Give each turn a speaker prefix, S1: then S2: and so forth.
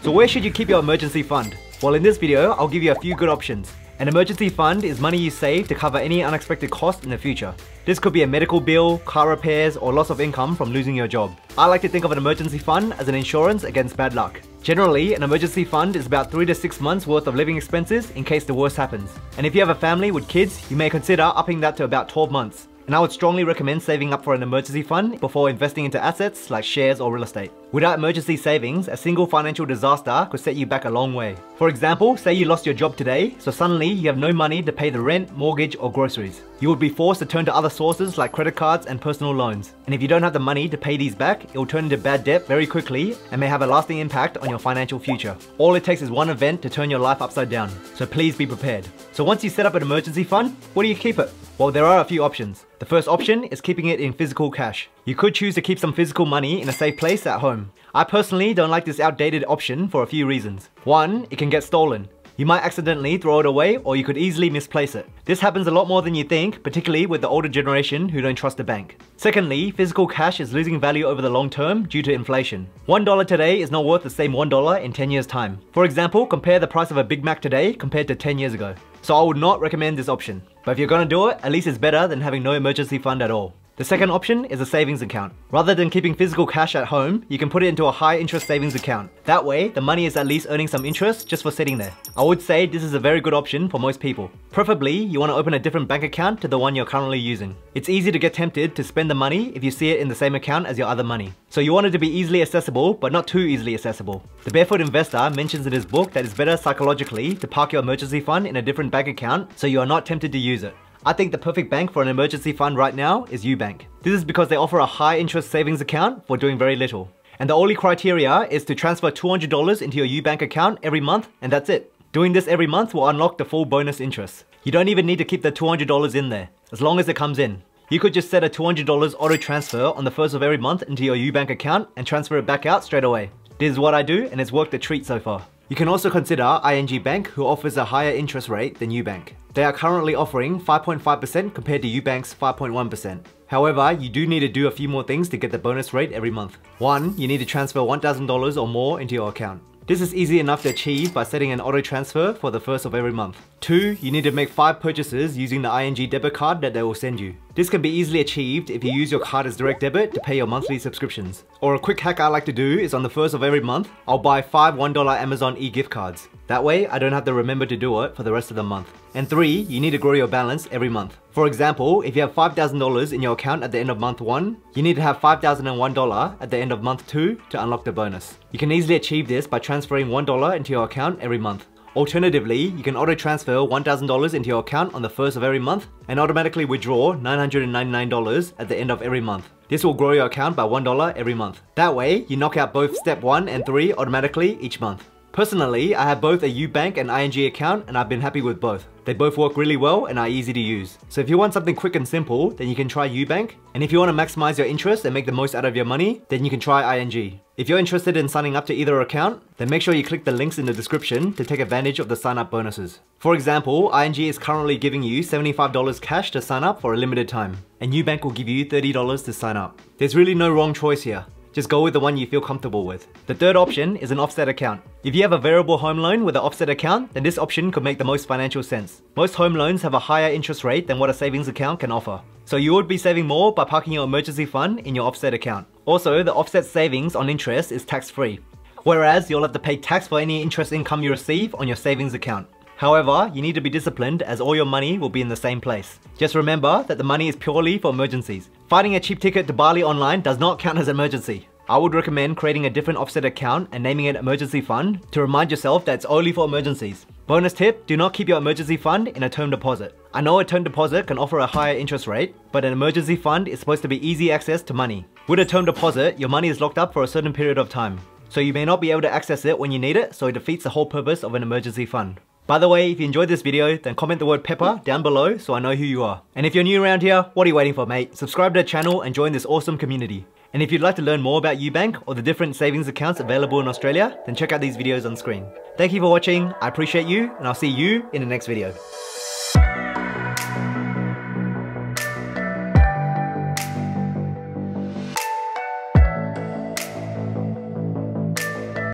S1: So where should you keep your emergency fund? Well, in this video, I'll give you a few good options. An emergency fund is money you save to cover any unexpected cost in the future. This could be a medical bill, car repairs, or loss of income from losing your job. I like to think of an emergency fund as an insurance against bad luck. Generally, an emergency fund is about 3 to 6 months worth of living expenses in case the worst happens. And if you have a family with kids, you may consider upping that to about 12 months. And I would strongly recommend saving up for an emergency fund before investing into assets like shares or real estate. Without emergency savings, a single financial disaster could set you back a long way. For example, say you lost your job today, so suddenly you have no money to pay the rent, mortgage, or groceries. You would be forced to turn to other sources like credit cards and personal loans. And if you don't have the money to pay these back, it will turn into bad debt very quickly and may have a lasting impact on your financial future. All it takes is one event to turn your life upside down, so please be prepared. So once you set up an emergency fund, where do you keep it? Well, there are a few options. The first option is keeping it in physical cash. You could choose to keep some physical money in a safe place at home. I personally don't like this outdated option for a few reasons. One, it can get stolen. You might accidentally throw it away, or you could easily misplace it. This happens a lot more than you think, particularly with the older generation who don't trust a bank. Secondly, physical cash is losing value over the long term due to inflation. $1 today is not worth the same $1 in 10 years' time. For example, compare the price of a Big Mac today compared to 10 years ago. So I would not recommend this option. But if you're gonna do it, at least it's better than having no emergency fund at all. The second option is a savings account. Rather than keeping physical cash at home, you can put it into a high interest savings account. That way, the money is at least earning some interest just for sitting there. I would say this is a very good option for most people. Preferably, you want to open a different bank account to the one you're currently using. It's easy to get tempted to spend the money if you see it in the same account as your other money. So you want it to be easily accessible, but not too easily accessible. The Barefoot Investor mentions in his book that it's better psychologically to park your emergency fund in a different bank account so you are not tempted to use it. I think the perfect bank for an emergency fund right now is UBank. This is because they offer a high interest savings account for doing very little. And the only criteria is to transfer $200 into your UBank account every month, and that's it. Doing this every month will unlock the full bonus interest. You don't even need to keep the $200 in there, as long as it comes in. You could just set a $200 auto transfer on the first of every month into your UBank account and transfer it back out straight away. This is what I do, and it's worked a treat so far. You can also consider ING Bank, who offers a higher interest rate than UBank. They are currently offering 5.5% compared to UBank's 5.1%. However, you do need to do a few more things to get the bonus rate every month. One, you need to transfer $1,000 or more into your account. This is easy enough to achieve by setting an auto transfer for the first of every month. Two, you need to make 5 purchases using the ING debit card that they will send you. This can be easily achieved if you use your card as direct debit to pay your monthly subscriptions. Or a quick hack I like to do is on the first of every month, I'll buy 5 $1 Amazon e-gift cards. That way, I don't have to remember to do it for the rest of the month. And 3, you need to grow your balance every month. For example, if you have $5,000 in your account at the end of month 1, you need to have $5,001 at the end of month 2 to unlock the bonus. You can easily achieve this by transferring $1 into your account every month. Alternatively, you can auto transfer $1,000 into your account on the first of every month and automatically withdraw $999 at the end of every month. This will grow your account by $1 every month. That way, you knock out both step 1 and 3 automatically each month. Personally, I have both a UBank and ING account, and I've been happy with both. They both work really well and are easy to use. So if you want something quick and simple, then you can try UBank. And if you want to maximize your interest and make the most out of your money, then you can try ING. If you're interested in signing up to either account, then make sure you click the links in the description to take advantage of the sign up bonuses. For example, ING is currently giving you $75 cash to sign up for a limited time, and UBank will give you $30 to sign up. There's really no wrong choice here. Just go with the one you feel comfortable with. The third option is an offset account. If you have a variable home loan with an offset account, then this option could make the most financial sense. Most home loans have a higher interest rate than what a savings account can offer. So you would be saving more by parking your emergency fund in your offset account. Also, the offset savings on interest is tax-free. Whereas you'll have to pay tax for any interest income you receive on your savings account. However, you need to be disciplined as all your money will be in the same place. Just remember that the money is purely for emergencies. Finding a cheap ticket to Bali online does not count as an emergency. I would recommend creating a different offset account and naming it emergency fund to remind yourself that it's only for emergencies. Bonus tip, do not keep your emergency fund in a term deposit. I know a term deposit can offer a higher interest rate, but an emergency fund is supposed to be easy access to money. With a term deposit, your money is locked up for a certain period of time. So you may not be able to access it when you need it, so it defeats the whole purpose of an emergency fund. By the way, if you enjoyed this video, then comment the word pepper down below so I know who you are. And if you're new around here, what are you waiting for, mate? Subscribe to the channel and join this awesome community. And if you'd like to learn more about UBank or the different savings accounts available in Australia, then check out these videos on screen. Thank you for watching, I appreciate you, and I'll see you in the next video.